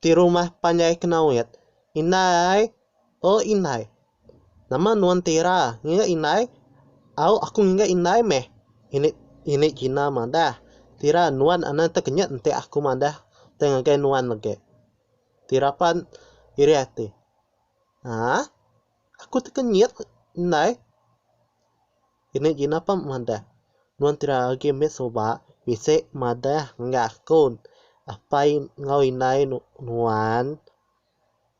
di rumah panjai kenawit inai oh inai nama nuan tira nginga inai aku nginga inai meh ini Cina mandah tira nuan anan terkenyat ente aku mandah tengah ke nuan lagi tirapan iri hati aku terkenyat inai ini Cina pam mandah nuan tira lagi met soba bisa mandah nggak akun apa ngau inai nuan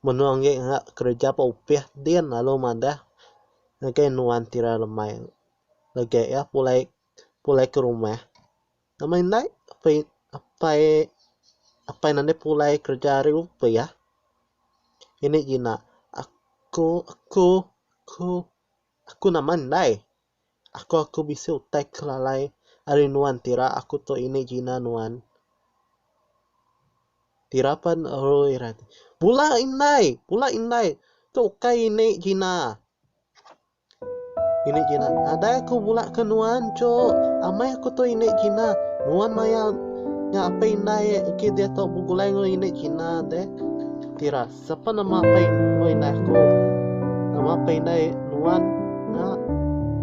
menuangge nggak kerja pa upiah dian lalu mandah ngake nuan tira lemai lagi ya pulai ke rumah nama inai apa nanti pulai kerja hari upiah ini Cina aku nama inai aku bisa utai kelalai hari nuan tira aku to ini Cina nuan tirapan irat pula inai to kai ini Cina ada aku pula ke nuan co amai aku to ini Cina nuan maya nya apa inai ke dia to bugulai ngo ini Cina deh tira siapa nama apa inai aku nama apa inai nuan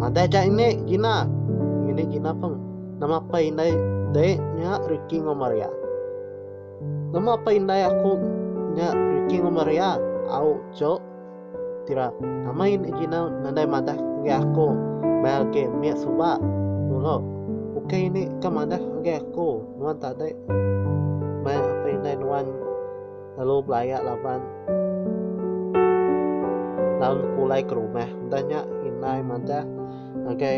ada aja ini Cina pang nama apa inai deh nya Ricky Ngomaria nama apa inai aku nya Ricky Ngomaria au co tira nama ini Cina nandai madah nge aku bagi mia suba ulo oke ini kamadah nge aku nuan tadi mai apa inai nuan lalu belayak laban lalu pulai ke rumah tanya inai madah nge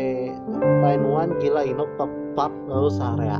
apa nuan gila inok pap lalu sarea